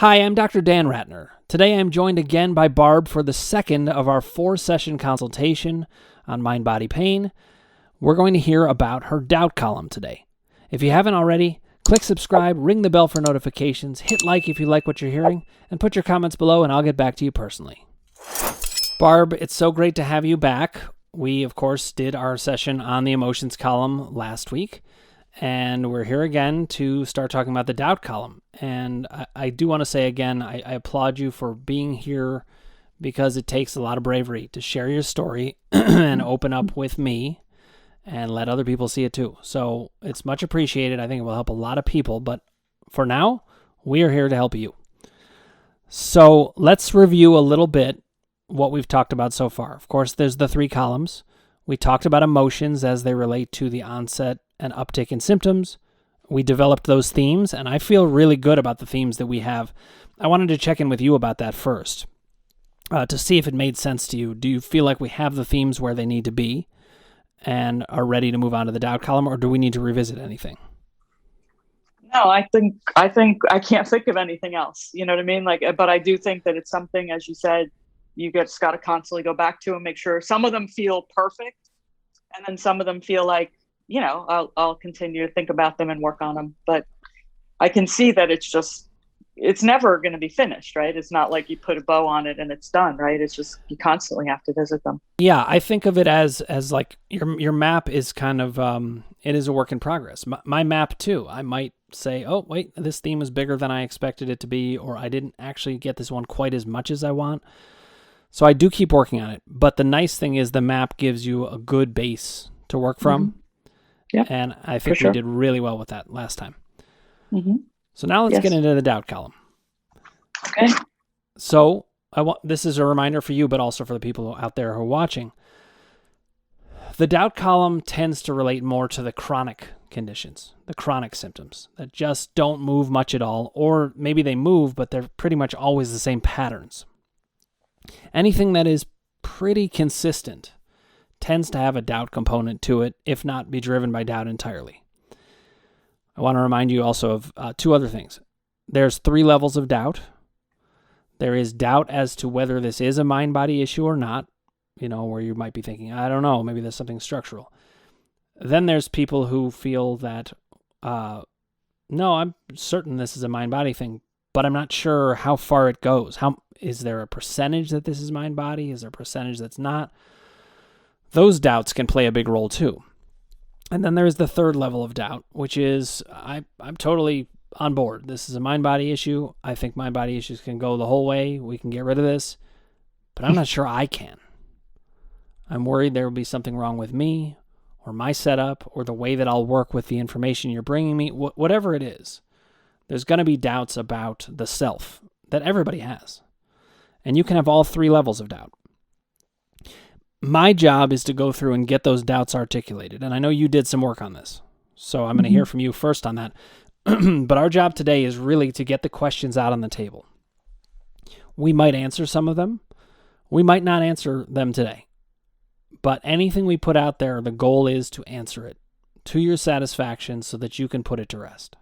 Hi, I'm Dr. Dan Ratner. Today I'm joined again by Barb for the second of our 4-session consultation on mind-body pain. We're going to hear about her doubt column today. If you haven't already, click subscribe, ring the bell for notifications, hit like if you like what you're hearing, and put your comments below and I'll get back to you personally. Barb, it's so great to have you back. We, of course, did our session on the emotions column last week. And we're here again to start talking about the doubt column. And I do want to say again, I applaud you for being here because it takes a lot of bravery to share your story and open up with me and let other people see it too. So it's much appreciated. I think it will help a lot of people. But for now, we are here to help you. So let's review a little bit what we've talked about so far. Of course, there's the 3 columns. We talked about emotions as they relate to the onset and uptick in symptoms. We developed those themes, and I feel really good about the themes that we have. I wanted to check in with you about that first, to see if it made sense to you. Do you feel like we have the themes where they need to be and are ready to move on to the doubt column, or do we need to revisit anything? No, I think I can't think of anything else. You know what I mean? But I do think that it's something, as you said, you just got to constantly go back to and make sure. Some of them feel perfect, and then some of them feel like, I'll continue to think about them and work on them. But I can see that it's never going to be finished, right? It's not like you put a bow on it and it's done, right? It's just, you constantly have to visit them. Yeah, I think of it as like your map is kind of, it is a work in progress. My map too, I might say, oh, wait, this theme is bigger than I expected it to be, or I didn't actually get this one quite as much as I want. So I do keep working on it. But the nice thing is the map gives you a good base to work from. Mm-hmm. Yeah, and I think we did really well with that last time. Mm-hmm. So now let's get into the doubt column. Okay. So this is a reminder for you, but also for the people out there who are watching. The doubt column tends to relate more to the chronic conditions, the chronic symptoms that just don't move much at all, or maybe they move, but they're pretty much always the same patterns. Anything that is pretty consistent tends to have a doubt component to it, if not be driven by doubt entirely. I want to remind you also of 2 other things. There's 3 levels of doubt. There is doubt as to whether this is a mind-body issue or not, where you might be thinking, I don't know, maybe there's something structural. Then there's people who feel that, no, I'm certain this is a mind-body thing, but I'm not sure how far it goes. Is there a percentage that this is mind-body? Is there a percentage that's not? Those doubts can play a big role too. And then there's the 3rd level of doubt, which is I'm totally on board. This is a mind-body issue. I think mind-body issues can go the whole way. We can get rid of this, but I'm not sure I can. I'm worried there will be something wrong with me or my setup or the way that I'll work with the information you're bringing me, whatever it is. There's going to be doubts about the self that everybody has. And you can have all 3 levels of doubt. My job is to go through and get those doubts articulated. And I know you did some work on this, so I'm going to hear from you first on that. But our job today is really to get the questions out on the table. We might answer some of them. We might not answer them today. But anything we put out there, the goal is to answer it to your satisfaction so that you can put it to rest.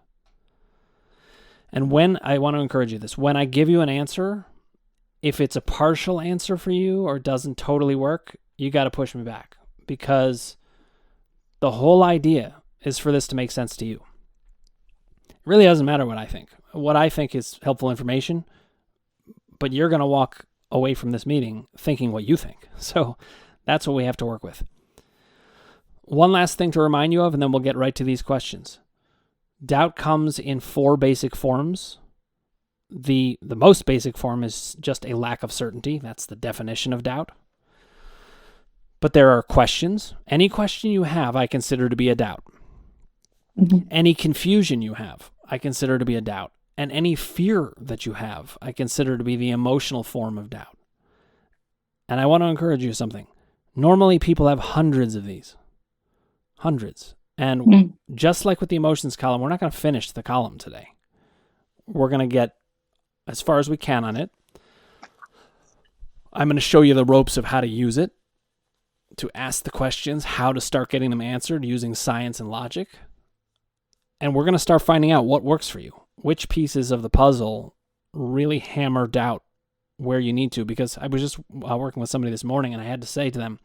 And I want to encourage you this, when I give you an answer, if it's a partial answer for you or doesn't totally work, you got to push me back, because the whole idea is for this to make sense to you. It really doesn't matter what I think. What I think is helpful information, but you're going to walk away from this meeting thinking what you think. So that's what we have to work with. One last thing to remind you of, and then we'll get right to these questions. Doubt comes in 4 basic forms. The most basic form is just a lack of certainty. That's the definition of doubt. But there are questions. Any question you have, I consider to be a doubt. Mm-hmm. Any confusion you have, I consider to be a doubt. And any fear that you have, I consider to be the emotional form of doubt. And I want to encourage you something. Normally, people have hundreds of these. Hundreds. And just like with the emotions column, we're not going to finish the column today. We're going to get as far as we can on it. I'm going to show you the ropes of how to use it, to ask the questions, how to start getting them answered using science and logic. And we're going to start finding out what works for you, which pieces of the puzzle really hammer doubt where you need to, because I was just working with somebody this morning and I had to say to them,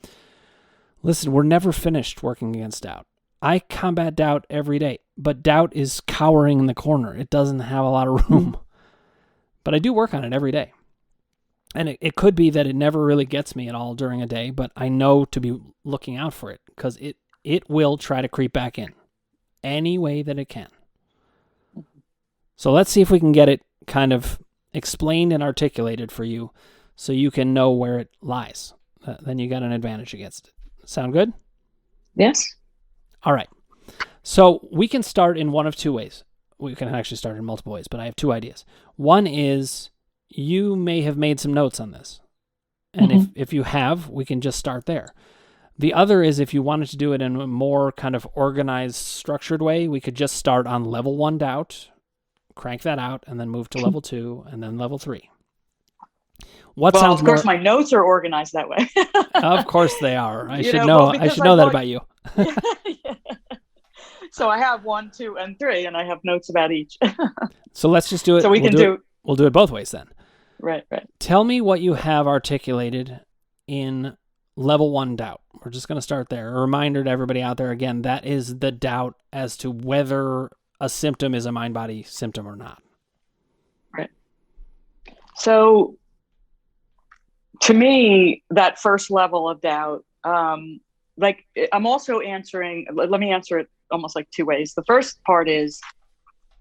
listen, we're never finished working against doubt. I combat doubt every day, but doubt is cowering in the corner. It doesn't have a lot of room. But I do work on it every day. And it could be that it never really gets me at all during a day, but I know to be looking out for it, because it will try to creep back in any way that it can. So let's see if we can get it kind of explained and articulated for you so you can know where it lies. Then you got an advantage against it. Sound good? Yes. All right. So we can start in one of two ways. We can actually start in multiple ways, but I have two ideas. One is you may have made some notes on this. And if you have, we can just start there. The other is if you wanted to do it in a more kind of organized, structured way, we could just start on level 1 doubt, crank that out, and then move to level 2, and then level 3. Well, of course, my notes are organized that way. Of course they are. I should know. I should know that about you. Yeah. So I have 1, 2, and 3, and I have notes about each. So let's just do it. So we'll do it both ways then. Right. Tell me what you have articulated in level 1 doubt. We're just going to start there. A reminder to everybody out there, again, that is the doubt as to whether a symptom is a mind-body symptom or not. Right. So to me, that first level of doubt, like I'm also answering, let me answer it almost like two ways. The first part is,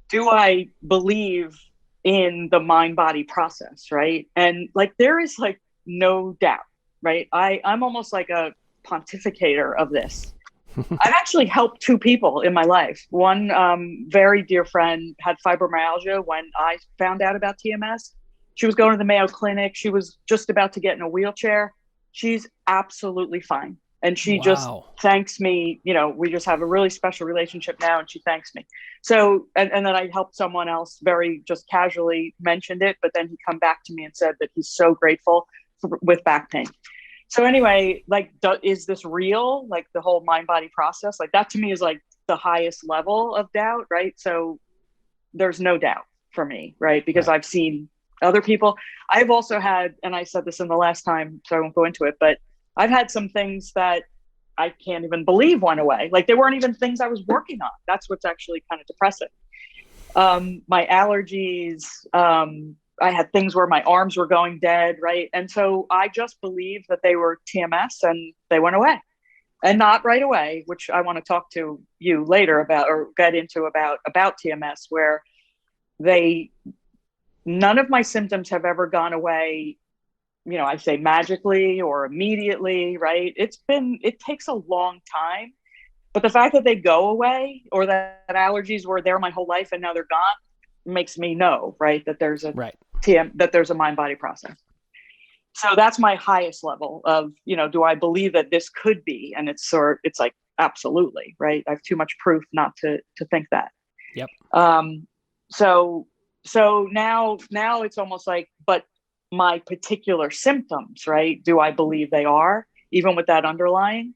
do I believe in the mind-body process, right? And like there is like no doubt, right? I'm almost like a pontificator of this. I've actually helped 2 people in my life. One very dear friend had fibromyalgia when I found out about TMS. She was going to the Mayo Clinic. She was just about to get in a wheelchair. She's absolutely fine. And she just thanks me. You know, we just have a really special relationship now, and she thanks me. So, and then I helped someone else very just casually mentioned it, but then he come back to me and said that he's so grateful with back pain. So anyway, like, is this real? Like the whole mind-body process, like that to me is like the highest level of doubt, right? So there's no doubt for me, right? Because I've seen other people. I've also had, and I said this in the last time, so I won't go into it, but I've had some things that I can't even believe went away. Like they weren't even things I was working on. That's what's actually kind of depressing. My allergies, I had things where my arms were going dead, right? And so I just believed that they were TMS and they went away. And not right away, which I want to talk to you later about or get into about TMS, where none of my symptoms have ever gone away, you know, I say magically or immediately, right? It takes a long time, but the fact that they go away or that allergies were there my whole life and now they're gone makes me know, right, that there's that there's a mind-body process. So that's my highest level of, you know, do I believe that this could be? And it's like, absolutely, right? I have too much proof not to think that. Yep. So now it's almost like, but my particular symptoms, right? Do I believe they are, even with that underlying?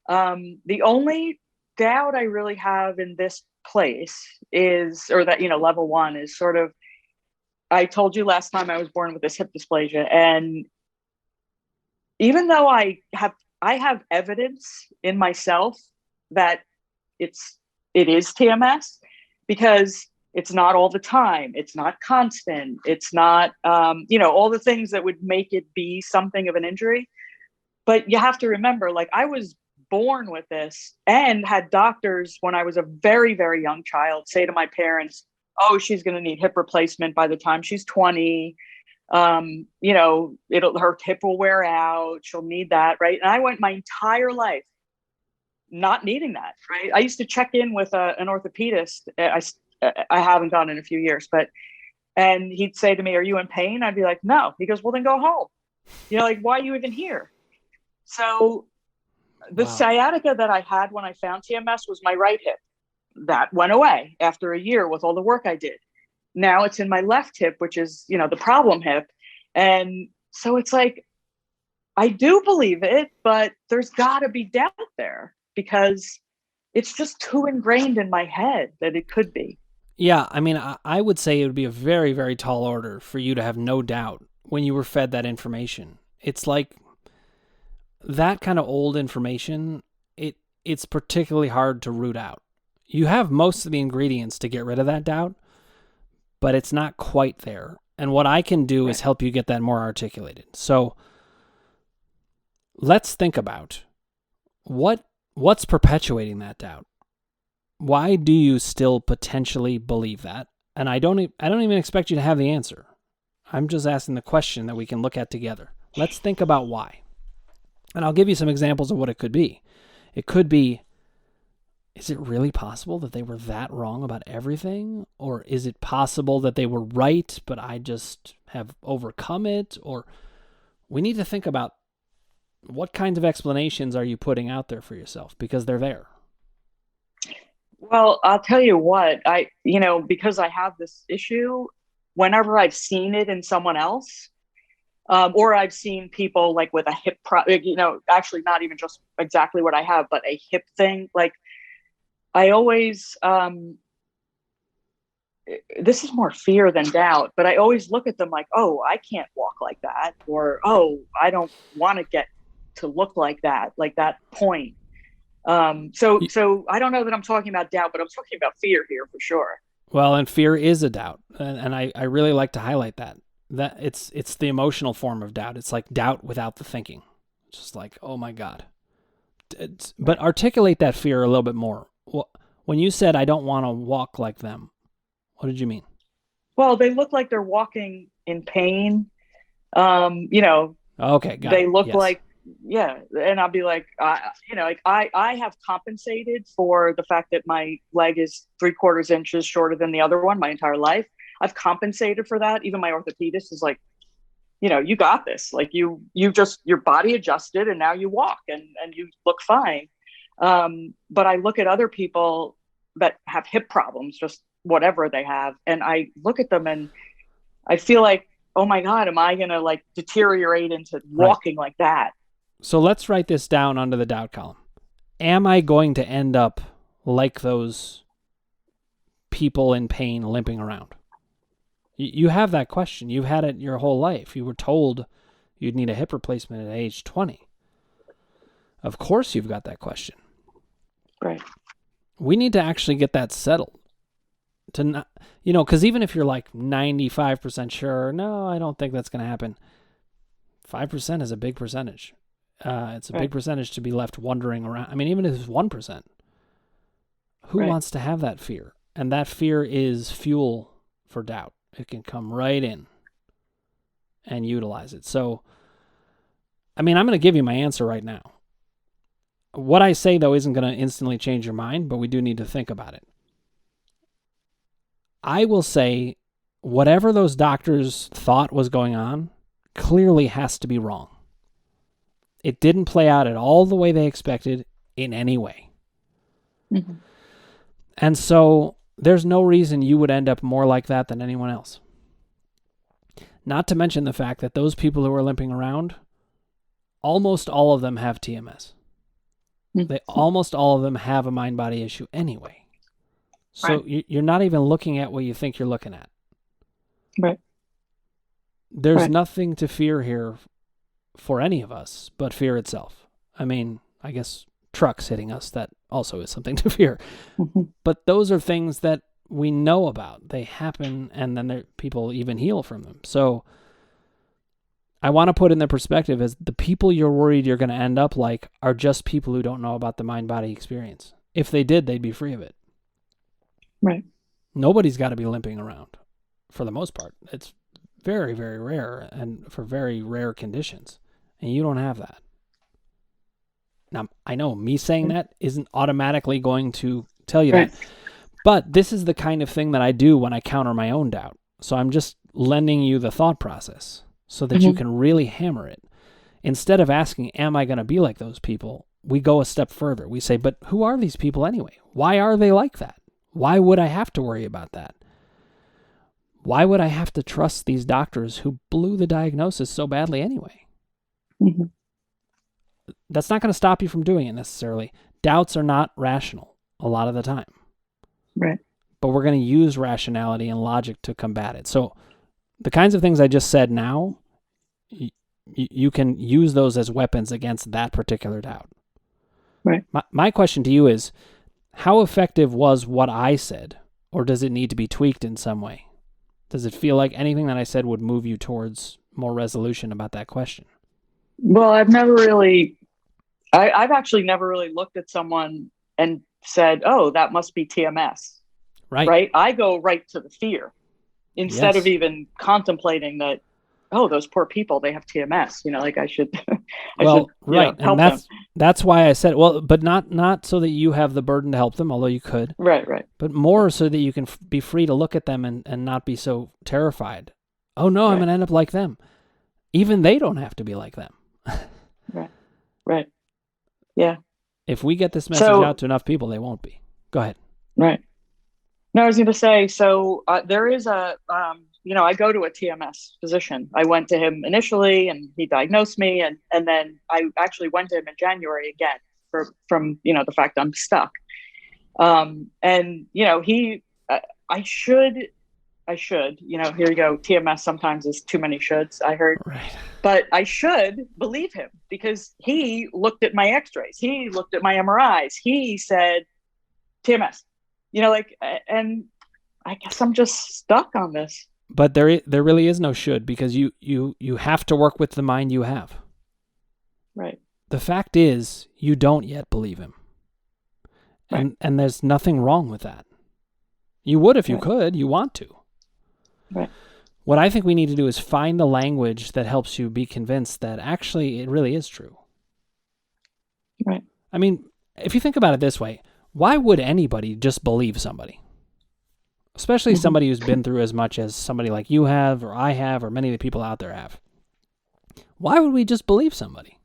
The only doubt I really have in this place is, or that, you know, level 1 is sort of, I told you last time I was born with this hip dysplasia. And even though I have evidence in myself that it is TMS, because it's not all the time. It's not constant. It's not, you know, all the things that would make it be something of an injury. But you have to remember, like, I was born with this and had doctors when I was a very, very young child say to my parents, oh, she's going to need hip replacement by the time she's 20. You know, her hip will wear out. She'll need that. Right. And I went my entire life not needing that. Right. I used to check in with an orthopedist. I haven't gone in a few years, and he'd say to me, are you in pain? I'd be like, no. He goes, well, then go home. You know, like, why are you even here? So the sciatica that I had when I found TMS was my right hip. That went away after a year with all the work I did. Now it's in my left hip, which is, you know, the problem hip. And so it's like, I do believe it, but there's gotta be doubt there because it's just too ingrained in my head that it could be. Yeah, I mean, I would say it would be a very, very tall order for you to have no doubt when you were fed that information. It's like that kind of old information, it's particularly hard to root out. You have most of the ingredients to get rid of that doubt, but it's not quite there. And what I can do is help you get that more articulated. So let's think about what's perpetuating that doubt. Why do you still potentially believe that? And I don't even expect you to have the answer. I'm just asking the question that we can look at together. Let's think about why. And I'll give you some examples of what it could be. It could be, is it really possible that they were that wrong about everything? Or is it possible that they were right, but I just have overcome it? Or we need to think about what kinds of explanations are you putting out there for yourself, because they're there. Well, I'll tell you what, because I have this issue, whenever I've seen it in someone else, or I've seen people like with a hip, actually not even just exactly what I have, but a hip thing. Like I always, this is more fear than doubt, but I always look at them like, oh, I can't walk like that. Or, oh, I don't want to get to look like that point. So I don't know that I'm talking about doubt, but I'm talking about fear here for sure. Well, and fear is a doubt. And I really like to highlight that it's the emotional form of doubt. It's like doubt without the thinking. It's just like, oh my God. But articulate that fear a little bit more. When you said, I don't want to walk like them, what did you mean? Well, they look like they're walking in pain. Okay, got they it. look Yes. like, yeah. And I'll be like, I have compensated for the fact that my leg is 3/4 inches shorter than the other one my entire life. I've compensated for that. Even my orthopedist is like, you got this. Like you just, your body adjusted and now you walk and you look fine. But I look at other people that have hip problems, just whatever they have. And I look at them and I feel like, oh my God, am I going to like deteriorate into walking like that? So let's write this down under the doubt column. Am I going to end up like those people in pain limping around? You have that question. You've had it your whole life. You were told you'd need a hip replacement at age 20. Of course you've got that question. Right. We need to actually get that settled. To not, because even if you're like 95% sure, no, I don't think that's going to happen. 5% is a big percentage. It's a big percentage to be left wandering around. I mean, even if it's 1%, who wants to have that fear? And that fear is fuel for doubt. It can come right in and utilize it. So, I mean, I'm going to give you my answer right now. What I say, though, isn't going to instantly change your mind, but we do need to think about it. I will say whatever those doctors thought was going on clearly has to be wrong. It didn't play out at all the way they expected in any way. Mm-hmm. And so there's no reason you would end up more like that than anyone else. Not to mention the fact that those people who are limping around, almost all of them have TMS. They almost all of them have a mind-body issue anyway. So you're not even looking at what you think you're looking at. Right. There's nothing to fear here for any of us but fear itself. I mean, I guess trucks hitting us, that also is something to fear. Mm-hmm. But those are things that we know about. They happen, and then people even heal from them. So I want to put in the perspective as the people you're worried you're going to end up like are just people who don't know about the mind-body experience. If they did, they'd be free of it. Right. Nobody's got to be limping around for the most part. It's very, very rare and for very rare conditions. And you don't have that. Now, I know me saying that isn't automatically going to tell you that. But this is the kind of thing that I do when I counter my own doubt. So I'm just lending you the thought process so that you can really hammer it. Instead of asking, am I going to be like those people? We go a step further. We say, but who are these people anyway? Why are they like that? Why would I have to worry about that? Why would I have to trust these doctors who blew the diagnosis so badly anyway? Mm-hmm. That's not going to stop you from doing it necessarily. Doubts are not rational a lot of the time. Right. but we're going to use rationality and logic to combat it. So the kinds of things I just said now, you can use those as weapons against that particular doubt. Right. My question to you is, how effective was what I said, or does it need to be tweaked in some way? Does it feel like anything that I said would move you towards more resolution about that question? Well, I've actually never really looked at someone and said, oh, that must be TMS. Right. I go right to the fear instead of even contemplating that, oh, those poor people, they have TMS, like I should, help them. That's why I said, well, but not so that you have the burden to help them, although you could. Right. But more so that you can be free to look at them and not be so terrified. Oh no, I'm going to end up like them. Even they don't have to be like them. Right. Yeah. If we get this message out to enough people, they won't be. Go ahead. Right. No, I was going to say, so there is I go to a TMS physician. I went to him initially and he diagnosed me. And then I actually went to him in January again from the fact I'm stuck. I should, here you go. TMS sometimes is too many shoulds, I heard. Right. But I should believe him because he looked at my x-rays. He looked at my MRIs. He said TMS, and I guess I'm just stuck on this. But there really is no should, because you have to work with the mind you have. Right. The fact is, you don't yet believe him. Right. And there's nothing wrong with that. You would if you could. You want to. Right. What I think we need to do is find the language that helps you be convinced that actually it really is true. Right. I mean, if you think about it this way, why would anybody just believe somebody? Especially somebody who's been through as much as somebody like you have, or I have, or many of the people out there have. Why would we just believe somebody?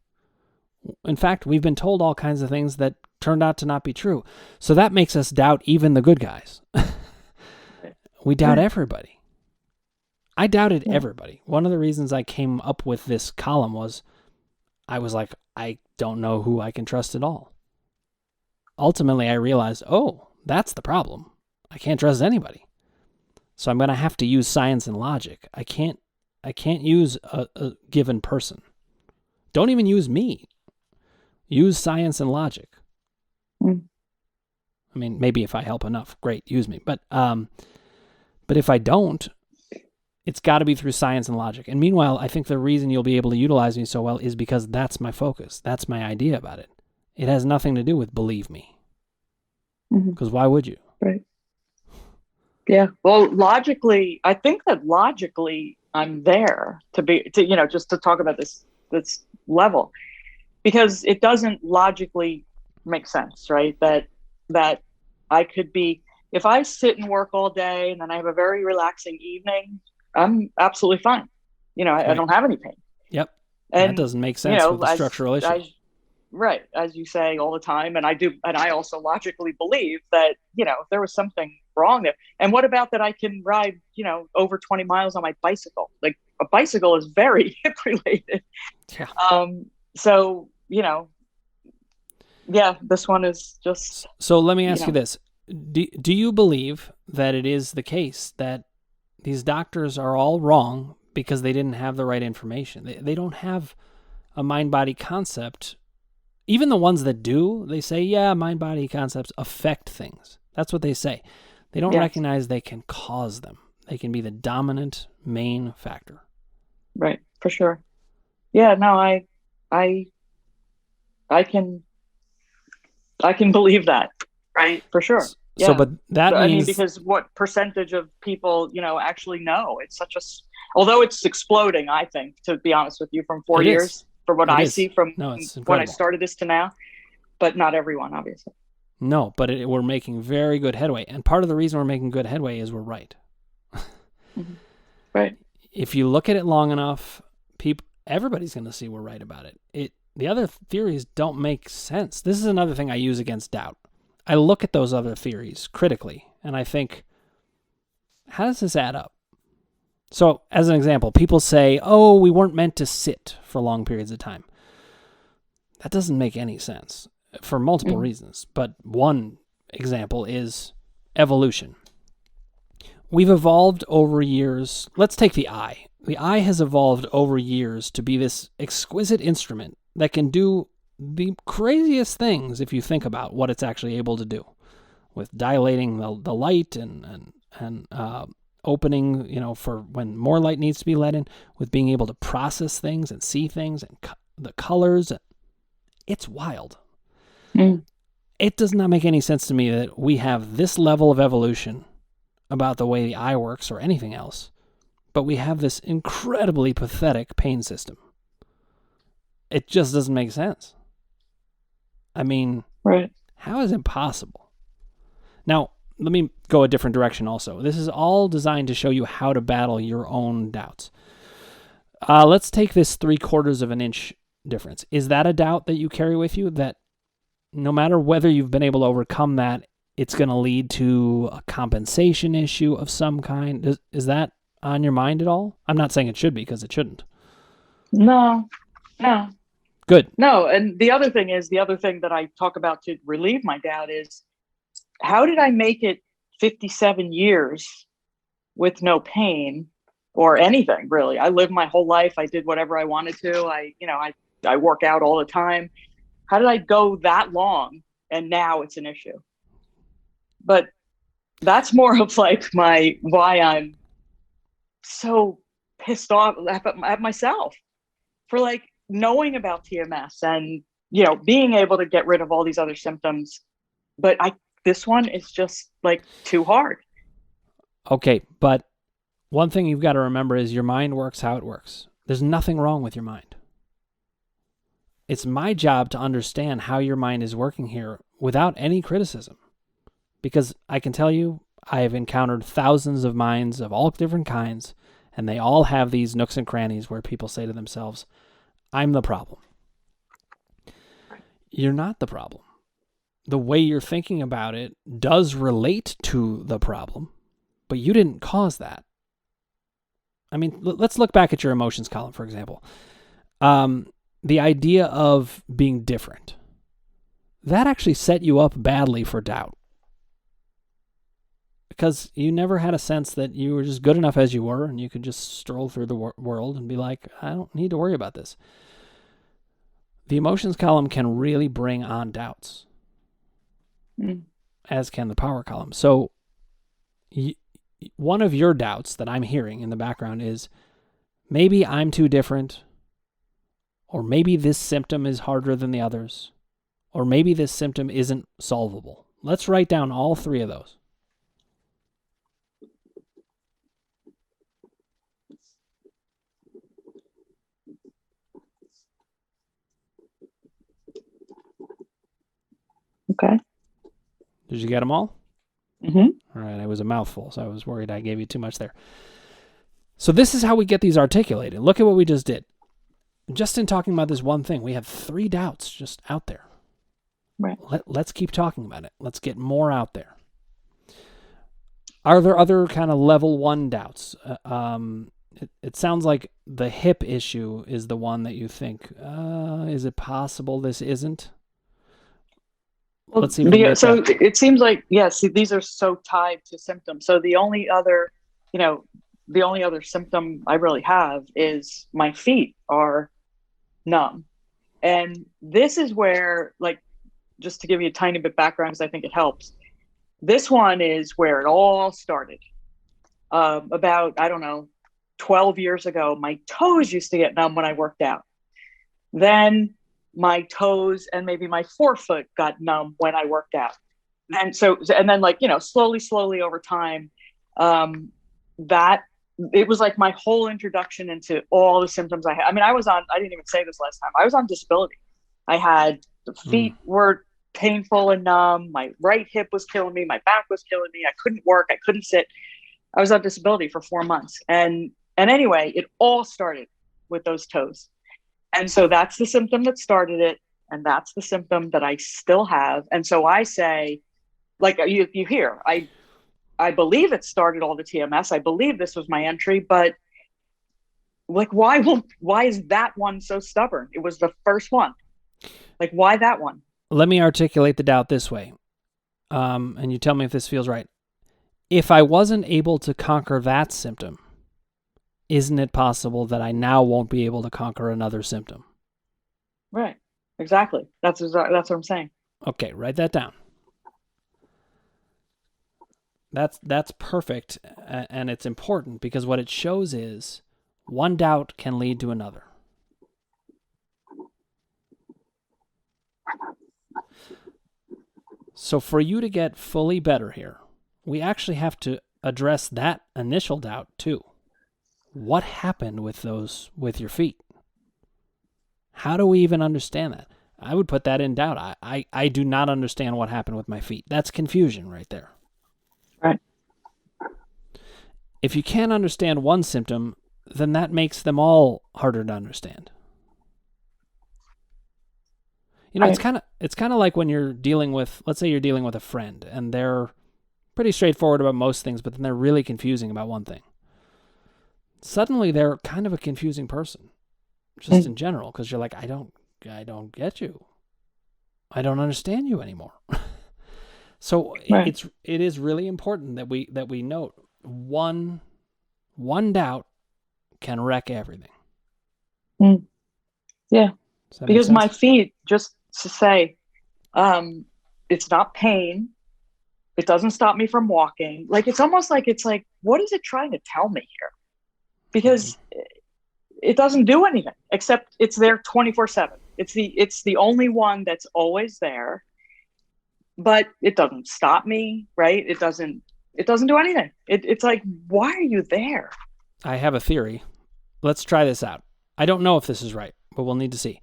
In fact, we've been told all kinds of things that turned out to not be true. So that makes us doubt even the good guys. We doubt everybody. I doubted everybody. One of the reasons I came up with this column was I was like, I don't know who I can trust at all. Ultimately, I realized, that's the problem. I can't trust anybody. So I'm going to have to use science and logic. I can't use a given person. Don't even use me. Use science and logic. I mean, maybe if I help enough, great, use me. But if I don't, it's got to be through science and logic. And meanwhile, I think the reason you'll be able to utilize me so well is because that's my focus. That's my idea about it. It has nothing to do with believe me. Because why would you? Right. Yeah. Well, I think that logically I'm there just to talk about this level, because it doesn't logically make sense, right? That I could be, if I sit and work all day and then I have a very relaxing evening, I'm absolutely fine. I don't have any pain. Yep. And that doesn't make sense with the structural issue. Right. As you say all the time. And I do. And I also logically believe that, if there was something wrong there. And what about that I can ride, over 20 miles on my bicycle? Like, a bicycle is very hip related. Yeah. So, this one is just. So let me ask you this. Do you believe that it is the case that these doctors are all wrong because they didn't have the right information? They don't have a mind-body concept. Even the ones that do, they say, mind-body concepts affect things. That's what they say. They don't recognize they can cause them. They can be the dominant main factor. Right, for sure. Yeah, no, I can believe that, right? For sure. Yeah. So, but that means... I mean, because what percentage of people, actually know? It's although it's exploding, I think, to be honest with you, from 4 years, from what I see from when I started this to now, but not everyone, obviously. No, but we're making very good headway. And part of the reason we're making good headway is we're right. Right. If you look at it long enough, everybody's going to see we're right about it. The other theories don't make sense. This is another thing I use against doubt. I look at those other theories critically, and I think, how does this add up? So, as an example, people say, we weren't meant to sit for long periods of time. That doesn't make any sense for multiple reasons. But one example is evolution. we've evolved over years. Let's take the eye. The eye has evolved over years to be this exquisite instrument that can do the craziest things if you think about what it's actually able to do, with dilating the light and opening, for when more light needs to be let in, with being able to process things and see things and the colors. It's wild. It does not make any sense to me that we have this level of evolution about the way the eye works or anything else, but we have this incredibly pathetic pain system. It just doesn't make sense. I mean, right. How is it possible? Now, let me go a different direction also. This is all designed to show you how to battle your own doubts. Let's take this 3/4 of an inch difference. Is that a doubt that you carry with you, that no matter whether you've been able to overcome that, it's going to lead to a compensation issue of some kind? Is that on your mind at all? I'm not saying it should be, because it shouldn't. No. Good. No, and the other thing that I talk about to relieve my doubt is, how did I make it 57 years with no pain or anything, really? I lived my whole life. I did whatever I wanted to. I work out all the time. How did I go that long and now it's an issue? But that's more of like why I'm so pissed off at myself for like knowing about TMS and, being able to get rid of all these other symptoms. But this one is just like too hard. Okay, but one thing you've got to remember is your mind works how it works. There's nothing wrong with your mind. It's my job to understand how your mind is working here without any criticism. Because I can tell you, I have encountered thousands of minds of all different kinds, and they all have these nooks and crannies where people say to themselves, I'm the problem. You're not the problem. The way you're thinking about it does relate to the problem, but you didn't cause that. I mean, let's look back at your emotions column, for example. The idea of being different, that actually set you up badly for doubt. Because you never had a sense that you were just good enough as you were and you could just stroll through the world and be like, I don't need to worry about this. The emotions column can really bring on doubts, as can the power column. So one of your doubts that I'm hearing in the background is, maybe I'm too different, or maybe this symptom is harder than the others, or maybe this symptom isn't solvable. Let's write down all three of those. Okay. Did you get them all? Mm-hmm. All right, it was a mouthful, so I was worried I gave you too much there. So this is how we get these articulated. Look at what we just did. Just in talking about this one thing, we have 3 doubts just out there. Right. Let's keep talking about it. Let's get more out there. Are there other kind of level 1 doubts? It sounds like the hip issue is the one that you think, is it possible this isn't? Well, let's see if we can get so that. it seems like, these are so tied to symptoms. So the only other symptom I really have is my feet are numb. And this is where, like, just to give you a tiny bit background, because I think it helps. This one is where it all started. About, 12 years ago, my toes used to get numb when I worked out. Then my toes and maybe my forefoot got numb when I worked out. And then slowly over time, that it was like my whole introduction into all the symptoms I had. I mean, I didn't even say this last time. I was on disability. I had the feet were painful and numb. My right hip was killing me. My back was killing me. I couldn't work. I couldn't sit. I was on disability for 4 months. And anyway, it all started with those toes. And so that's the symptom that started it. And that's the symptom that I still have. And so I say, like you hear, I believe it started all the TMS. I believe this was my entry, but like, why is that one so stubborn? It was the first one. Like, why that one? Let me articulate the doubt this way. And you tell me if this feels right. if I wasn't able to conquer that symptom, isn't it possible that I now won't be able to conquer another symptom? Right. Exactly. That's what I'm saying. Okay, write that down. That's perfect, and it's important because what it shows is one doubt can lead to another. So for you to get fully better here, we actually have to address that initial doubt too. What happened with your feet? How do we even understand that? I would put that in doubt. I do not understand what happened with my feet. That's confusion right there. Right. If you can't understand one symptom, then that makes them all harder to understand. Right. It's kind of like when you're dealing with, let's say you're dealing with a friend and they're pretty straightforward about most things, but then they're really confusing about one thing. Suddenly they're kind of a confusing person, just in general, because you're like, I don't get you. I don't understand you anymore. So right. It is really important that we note one doubt can wreck everything. Yeah, because my feet, just to say, it's not pain. It doesn't stop me from walking. Like, it's almost like what is it trying to tell me here? Because it doesn't do anything except it's there 24/7. It's the only one that's always there, but it doesn't stop me, right? It doesn't do anything. It's like, why are you there? I have a theory. Let's try this out. I don't know if this is right, but we'll need to see.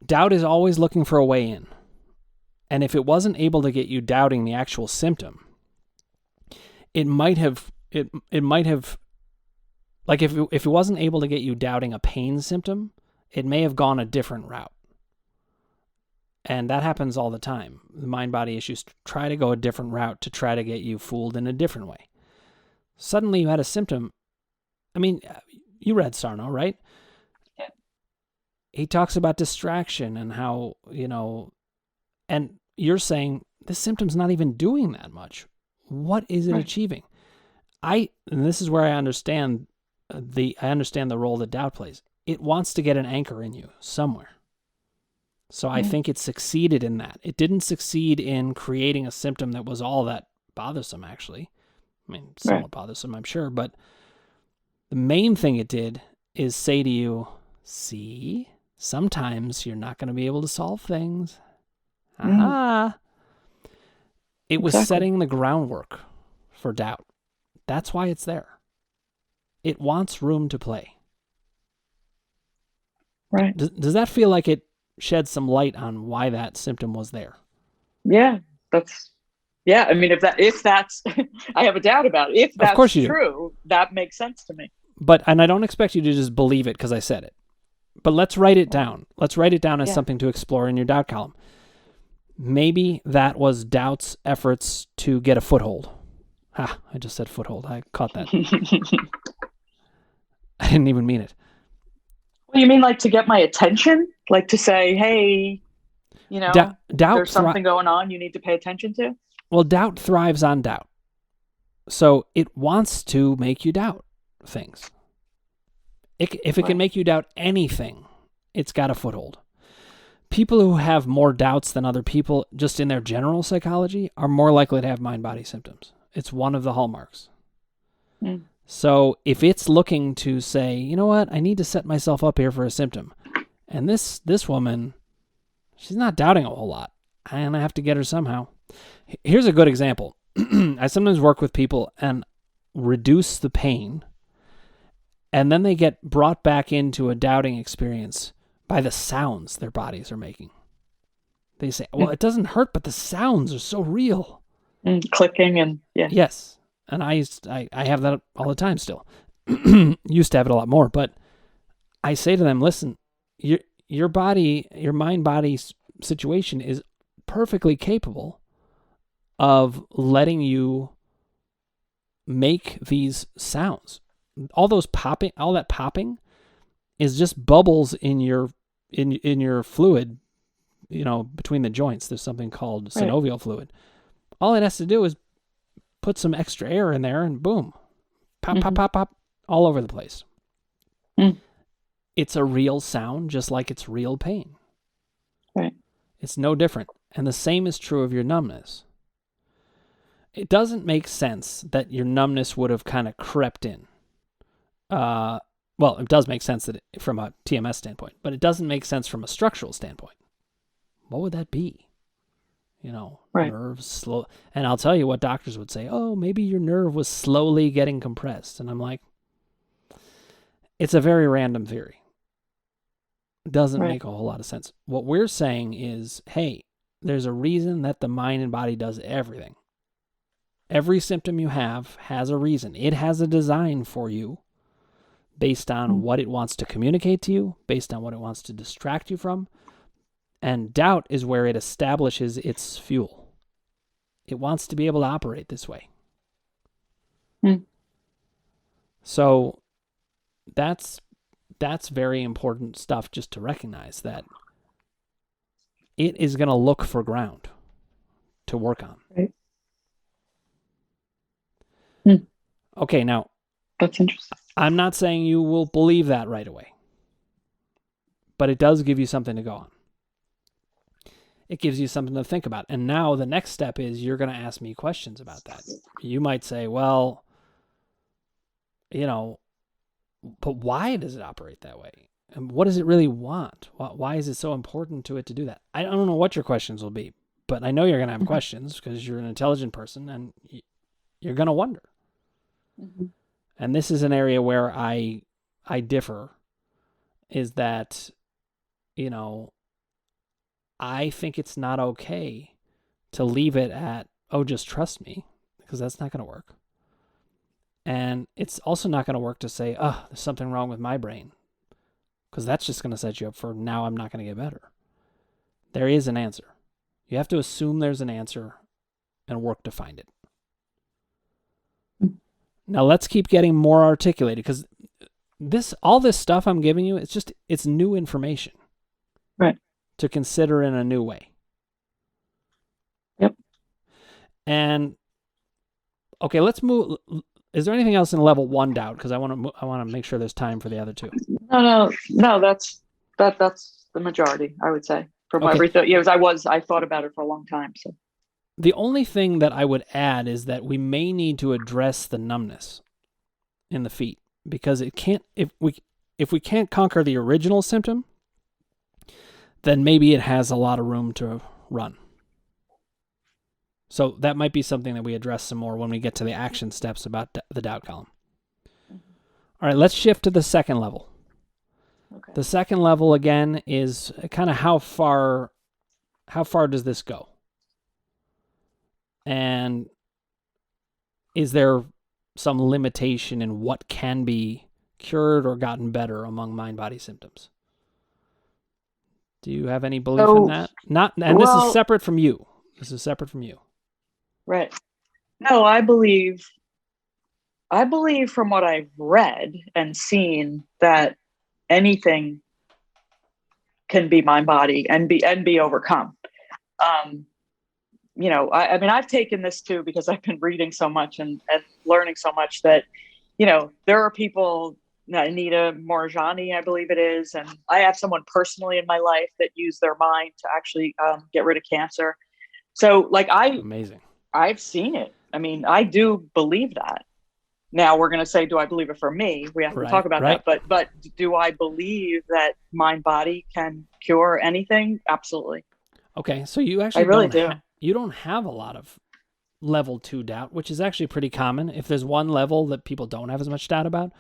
Doubt is always looking for a way in. And if it wasn't able to get you doubting the actual symptom, it might have like if it wasn't able to get you doubting a pain symptom, it may have gone a different route. And that happens all the time. The mind-body issues try to go a different route to try to get you fooled in a different way. Suddenly you had a symptom. I mean, you read Sarno, right? Yeah. He talks about distraction and how, and you're saying this symptom's not even doing that much. What is it achieving? And this is where I understand the role that doubt plays. It wants to get an anchor in you somewhere. So I think it succeeded in that. It didn't succeed in creating a symptom that was all that bothersome, actually. I mean, somewhat bothersome, I'm sure. But the main thing it did is say to you, see, sometimes you're not going to be able to solve things. Aha. It was setting the groundwork for doubt. That's why it's there. It wants room to play. Right. Does that feel like it shed some light on why that symptom was there? Yeah, I mean, if that's, I have a doubt about it. If that's of course you true, that makes sense to me. And I don't expect you to just believe it because I said it. But let's write it down. Let's write it down as something to explore in your doubt column. Maybe that was doubt's efforts to get a foothold. I just said foothold. I caught that. I didn't even mean it. Well, you mean like to get my attention? Like to say, hey, doubt there's something going on you need to pay attention to? Well, doubt thrives on doubt. So it wants to make you doubt things. If it can make you doubt anything, it's got a foothold. People who have more doubts than other people, just in their general psychology, are more likely to have mind-body symptoms. It's one of the hallmarks. So if it's looking to say, you know what, I need to set myself up here for a symptom, and this woman, she's not doubting a whole lot, and I have to get her somehow. Here's a good example. I sometimes work with people and reduce the pain, and then they get brought back into a doubting experience by the sounds their bodies are making. They say, well, it doesn't hurt, but the sounds are so real. Clicking and Yes. And I have that all the time still. Used to have it a lot more, but I say to them, listen, your body, your mind-body situation is perfectly capable of letting you make these sounds. All that popping is just bubbles in your fluid, between the joints. There's something called synovial fluid. All it has to do is put some extra air in there and boom, pop, Mhm. pop, pop, pop, all over the place. Mm. It's a real sound, just like it's real pain. Right. It's no different. And the same is true of your numbness. It doesn't make sense that your numbness would have kind of crept in. Well, it does make sense that from a TMS standpoint, but it doesn't make sense from a structural standpoint. What would that be? Right. Nerves slow. And I'll tell you what doctors would say, oh, maybe your nerve was slowly getting compressed. And I'm like, it's a very random theory. It doesn't Right. make a whole lot of sense. What we're saying is, hey, there's a reason that the mind and body does everything. Every symptom you have has a reason. It has a design for you based on what it wants to communicate to you, based on what it wants to distract you from. And doubt is where it establishes its fuel. It wants to be able to operate this way. Mm. So that's very important stuff just to recognize that it is going to look for ground to work on. Right. Mm. Okay, now, That's interesting. I'm not saying you will believe that right away, but it does give you something to go on. It gives you something to think about. And now the next step is you're going to ask me questions about that. You might say, well, but why does it operate that way? And what does it really want? Why is it so important to it to do that? I don't know what your questions will be, but I know you're going to have questions because you're an intelligent person and you're going to wonder. Mm-hmm. And this is an area where I differ, is that, I think it's not okay to leave it at, oh, just trust me, because that's not going to work. And it's also not going to work to say, oh, there's something wrong with my brain, because that's just going to set you up for now I'm not going to get better. There is an answer. You have to assume there's an answer and work to find it. Now let's keep getting more articulated, because all this stuff I'm giving you, it's new information. Right. To consider in a new way. Yep. And okay, let's move. Is there anything else in level 1 doubt? Because I want to make sure there's time for the other two. No. That's the majority, I would say, from everything. Yeah, I thought about it for a long time. So the only thing that I would add is that we may need to address the numbness in the feet, because it can't. If we can't conquer the original symptom, then maybe it has a lot of room to run. So that might be something that we address some more when we get to the action steps about the doubt column. All right, let's shift to the second level. Okay. The second level, again, is kind of how far does this go? And is there some limitation in what can be cured or gotten better among mind-body symptoms? Do you have any belief in that? This is separate from you. Right. No, I believe from what I've read and seen that anything can be mind body and be overcome. I mean, I've taken this too because I've been reading so much and learning so much that, there are people, Anita Morjani, I believe it is. And I have someone personally in my life that used their mind to actually get rid of cancer. So amazing. I've seen it. I mean, I do believe that. Now we're going to say, do I believe it for me? We have to talk about that. But do I believe that mind body can cure anything? Absolutely. Okay. So you actually you don't have a lot of level 2 doubt, which is actually pretty common. If there's one level that people don't have as much doubt about,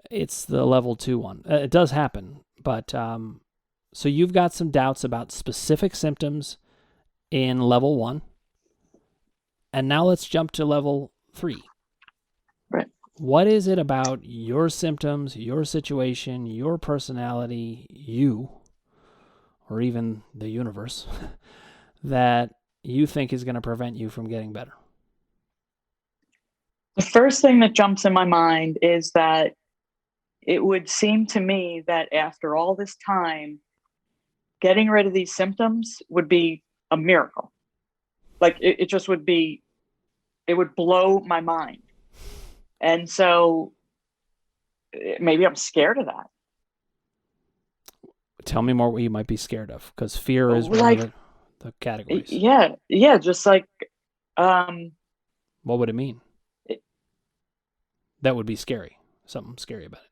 it's the level 2 one. It does happen. But so you've got some doubts about specific symptoms in level 1. And now let's jump to level 3. Right. What is it about your symptoms, your situation, your personality, you, or even the universe, that you think is going to prevent you from getting better? The first thing that jumps in my mind is that it would seem to me that after all this time, getting rid of these symptoms would be a miracle. Like it just would be, It would blow my mind. And so maybe I'm scared of that. Tell me more what you might be scared of, because fear is one Like, of the categories. yeah, just like, what would it mean? It- That would be scary. Something scary about it.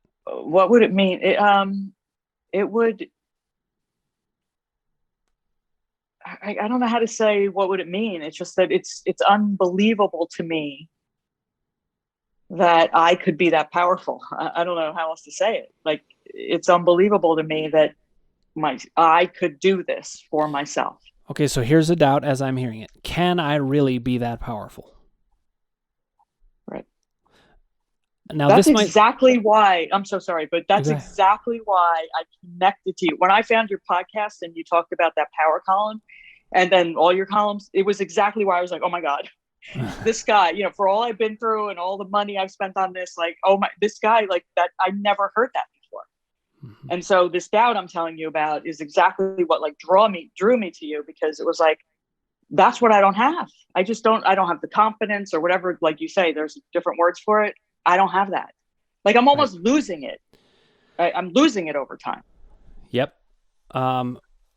what would it mean? It would, I don't know how to say what would it mean. It's just that it's unbelievable to me that I could be that powerful. I don't know how else to say it. Like, it's unbelievable to me that I could do this for myself. Okay, so here's a doubt as I'm hearing it. Can I really be that powerful? Right. Now, that's this exactly why, I'm so sorry, but that's Okay. exactly why I connected to you. When I found your podcast and you talked about that power column and then all your columns, it was exactly why I was like, oh my God, this guy, for all I've been through and all the money I've spent on this, like, this guy, like that, I never heard that before. Mm-hmm. And so this doubt I'm telling you about is exactly what like drew me to you, because it was like, that's what I don't have. I don't have the confidence or whatever, like you say, there's different words for it. I don't have that. Like, I'm almost losing it. I'm losing it over time. Yep.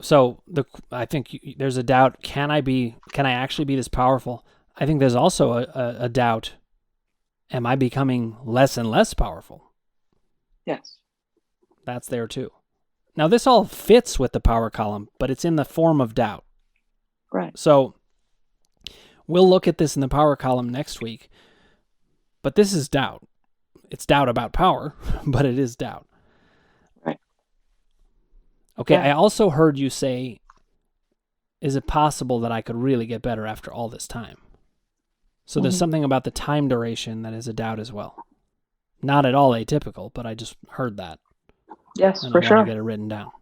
So I think there's a doubt. Can I actually be this powerful? I think there's also a doubt. Am I becoming less and less powerful? Yes. That's there too. Now, this all fits with the power column, but it's in the form of doubt. Right. So we'll look at this in the power column next week, but this is doubt. It's doubt about power, but it is doubt. Right. Okay, Yeah. I also heard you say, is it possible that I could really get better after all this time? So there's something about the time duration that is a doubt as well. Not at all atypical, but I just heard that. Yes, and for I sure. want to get it written down.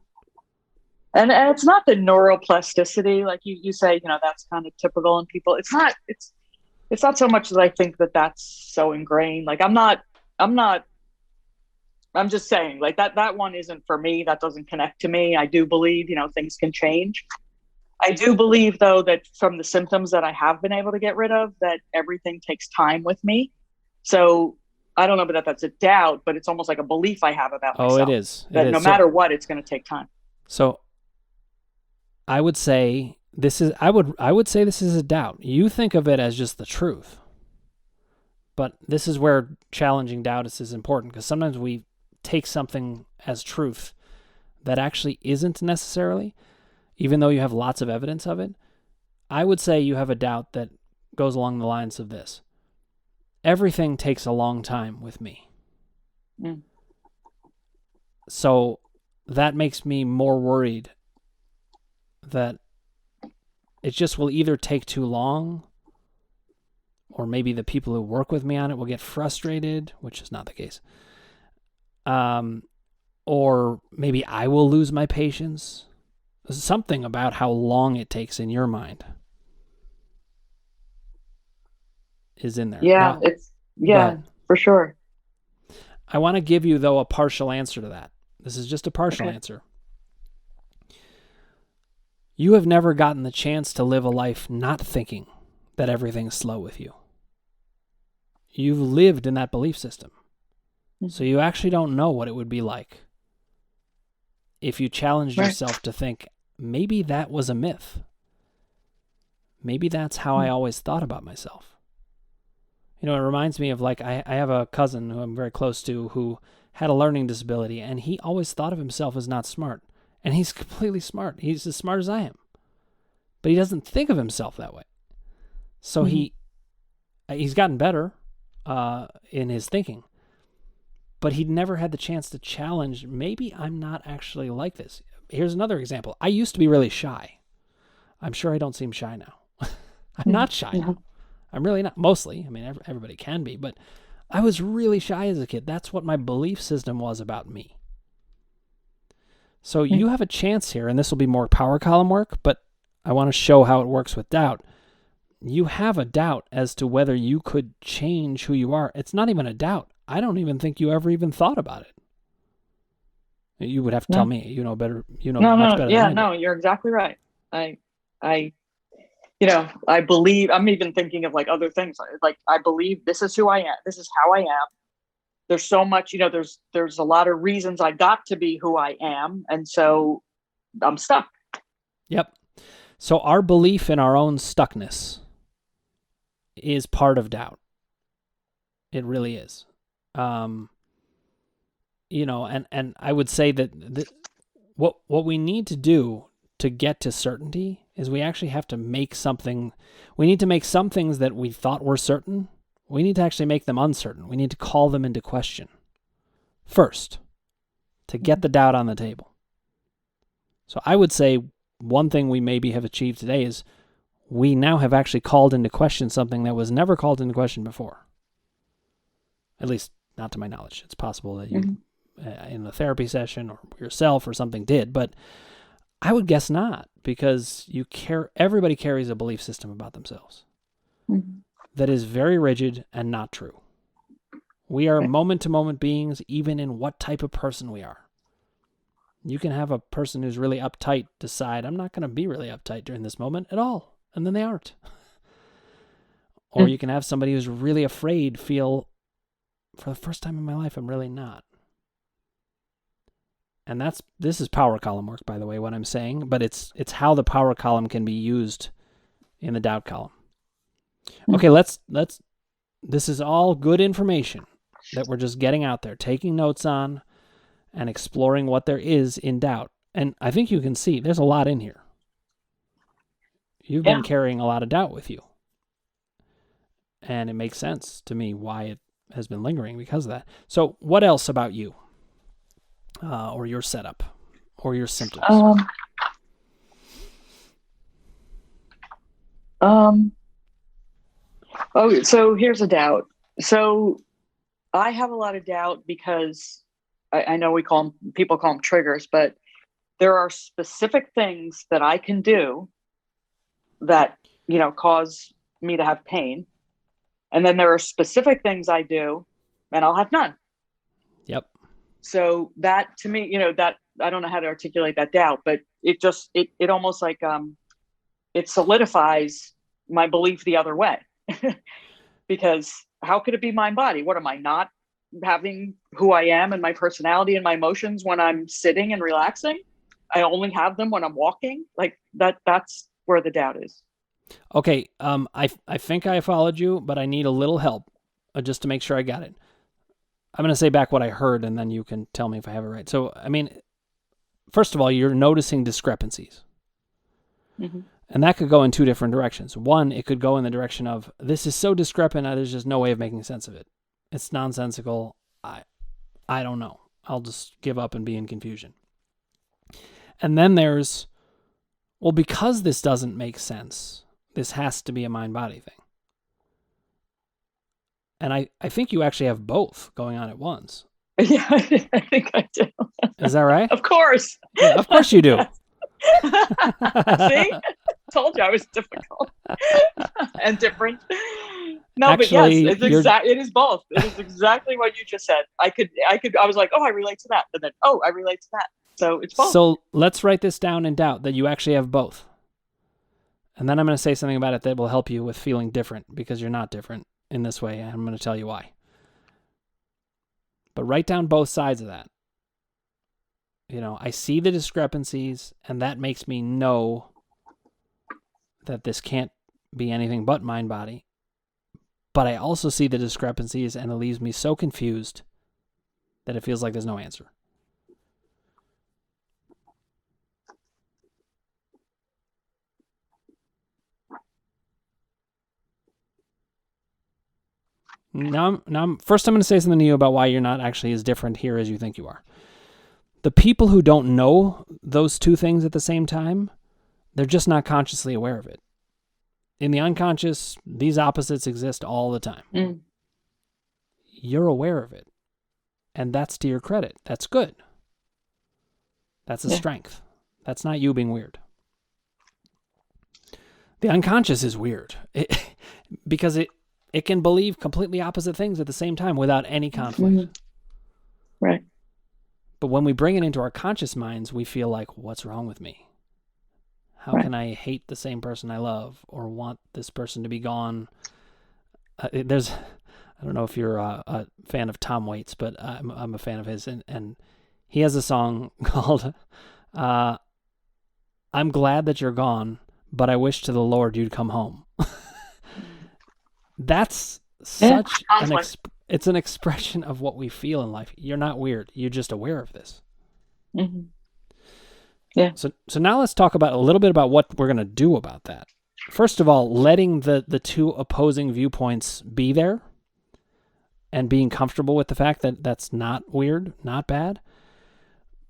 And it's not the neuroplasticity, like you say, that's kind of typical in people. It's not so much that I think that that's so ingrained. Like, I'm just saying, like, that one isn't for me. That doesn't connect to me. I do believe, things can change. I do believe, though, that from the symptoms that I have been able to get rid of, that everything takes time with me. So I don't know but that's a doubt, but it's almost like a belief I have about myself. Oh, it is. That no matter what, it's going to take time. So I would say I would say this is a doubt. You think of it as just the truth. But this is where challenging doubt is important, because sometimes we take something as truth that actually isn't necessarily, even though you have lots of evidence of it. I would say you have a doubt that goes along the lines of this. Everything takes a long time with me. Mm. So that makes me more worried that it just will either take too long, or maybe the people who work with me on it will get frustrated, which is not the case. Or maybe I will lose my patience. There's something about how long it takes in your mind is in there. Yeah, Now, for sure. I want to give you, though, a partial answer to that. This is just a partial answer. You have never gotten the chance to live a life not thinking that everything's slow with you. You've lived in that belief system. So you actually don't know what it would be like if you challenged yourself to think, maybe that was a myth. Maybe that's how I always thought about myself. It reminds me of, like, I have a cousin who I'm very close to who had a learning disability, and he always thought of himself as not smart. And he's completely smart. He's as smart as I am. But he doesn't think of himself that way. So he's gotten better in his thinking. But he'd never had the chance to challenge, maybe I'm not actually like this. Here's another example. I used to be really shy. I'm sure I don't seem shy now. I'm not shy now. I'm really not. Mostly. I mean, everybody can be. But I was really shy as a kid. That's what my belief system was about me. So you have a chance here, and this will be more power column work, but I want to show how it works with doubt. You have a doubt as to whether you could change who you are. It's not even a doubt. I don't even think you ever even thought about it. You would have to tell me. You know better. You know much better than I do. No, you're exactly right. I I believe, I'm even thinking of like other things. Like, I believe this is who I am. This is how I am. There's so much, there's a lot of reasons I got to be who I am. And so I'm stuck. Yep. So our belief in our own stuckness is part of doubt. It really is. And I would say that what we need to do to get to certainty is we actually have to make something. We need to make some things that we thought were certain. We need to actually make them uncertain. We need to call them into question first to get the doubt on the table. So I would say one thing we maybe have achieved today is we now have actually called into question something that was never called into question before. At least not to my knowledge. It's possible that you, in a therapy session or yourself or something did, but I would guess not, because everybody carries a belief system about themselves that is very rigid and not true. We are moment-to-moment beings, even in what type of person we are. You can have a person who's really uptight decide, I'm not going to be really uptight during this moment at all, and then they aren't. Or you can have somebody who's really afraid feel, for the first time in my life, I'm really not. And this is power column work, by the way, what I'm saying, but it's how the power column can be used in the doubt column. Okay, this is all good information that we're just getting out there, taking notes on and exploring what there is in doubt. And I think you can see there's a lot in here. You've been carrying a lot of doubt with you. And it makes sense to me why it has been lingering because of that. So what else about you? Or your setup, or your symptoms? So here's a doubt. So I have a lot of doubt because I know people call them triggers, but there are specific things that I can do that, cause me to have pain. And then there are specific things I do and I'll have none. Yep. So that to me, that I don't know how to articulate that doubt, but it just, it almost like, it solidifies my belief the other way. Because how could it be mind body? What am I not having who I am and my personality and my emotions when I'm sitting and relaxing? I only have them when I'm walking. Like that's where the doubt is. Okay. I think I followed you, but I need a little help just to make sure I got it. I'm going to say back what I heard, and then you can tell me if I have it right. So, first of all, you're noticing discrepancies. Mm-hmm. And that could go in two different directions. One, it could go in the direction of, this is so discrepant, there's just no way of making sense of it. It's nonsensical. I don't know. I'll just give up and be in confusion. And then there's, well, because this doesn't make sense, this has to be a mind-body thing. And I think you actually have both going on at once. Yeah, I think I do. Is that right? Of course. Yeah, of course you do. See? Told you I was difficult and different. No, actually, but yes, it is both. It is exactly what you just said. I was like, oh, I relate to that. And then, oh, I relate to that. So it's both. So let's write this down in doubt that you actually have both. And then I'm going to say something about it that will help you with feeling different because you're not different in this way. And I'm going to tell you why. But write down both sides of that. I see the discrepancies, and that makes me know that this can't be anything but mind-body. But I also see the discrepancies, and it leaves me so confused that it feels like there's no answer. Now, first I'm going to say something to you about why you're not actually as different here as you think you are. The people who don't know those two things at the same time, they're just not consciously aware of it. In the unconscious, these opposites exist all the time. Mm. You're aware of it. And that's to your credit. That's good. That's a strength. That's not you being weird. The unconscious is weird because it can believe completely opposite things at the same time without any conflict. Mm-hmm. Right. But when we bring it into our conscious minds, we feel like, what's wrong with me? How can I hate the same person I love or want this person to be gone? I don't know if you're a fan of Tom Waits, but I'm a fan of his, and he has a song called "I'm Glad That You're Gone, But I Wish to the Lord You'd Come Home." That's such it's an expression of what we feel in life. You're not weird. You're just aware of this. Mm-hmm. Yeah. So now let's talk about a little bit about what we're going to do about that. First of all, letting the two opposing viewpoints be there and being comfortable with the fact that that's not weird, not bad.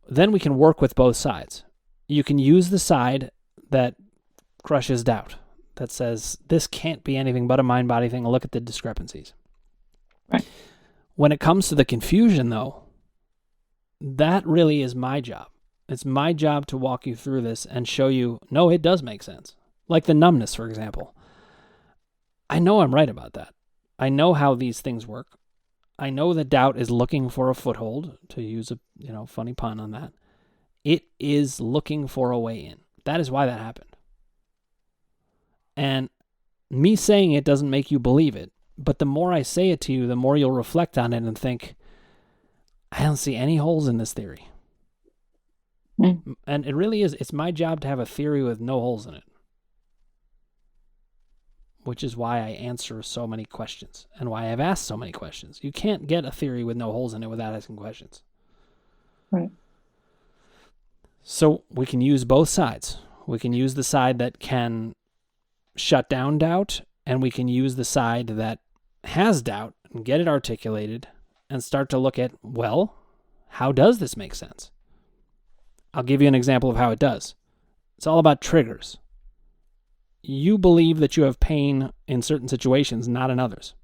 Then we can work with both sides. You can use the side that crushes doubt, that says, this can't be anything but a mind-body thing. Look at the discrepancies. Right. When it comes to the confusion, though, that really is my job. It's my job to walk you through this and show you, no, it does make sense. Like the numbness, for example. I know I'm right about that. I know how these things work. I know that doubt is looking for a foothold, to use a funny pun on that. It is looking for a way in. That is why that happened. And me saying it doesn't make you believe it, but the more I say it to you, the more you'll reflect on it and think, I don't see any holes in this theory. Mm. And it really is. It's my job to have a theory with no holes in it. Which is why I answer so many questions and why I've asked so many questions. You can't get a theory with no holes in it without asking questions. Right. So we can use both sides. We can use the side that can shut down doubt, and we can use the side that has doubt and get it articulated and start to look at, well, how does this make sense? I'll give you an example of how it does. It's all about triggers. You believe that you have pain in certain situations, not in others.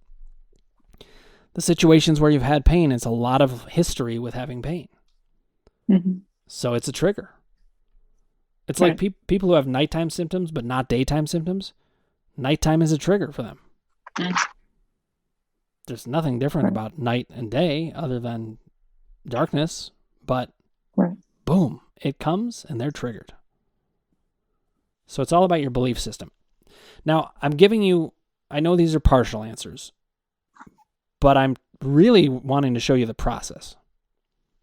The situations where you've had pain, it's a lot of history with having pain. Mm-hmm. So it's a trigger. It's like people who have nighttime symptoms but not daytime symptoms. Nighttime is a trigger for them. Mm. There's nothing different about night and day other than darkness, but boom, it comes and they're triggered. So it's all about your belief system. Now, I'm giving you, I know these are partial answers, but I'm really wanting to show you the process.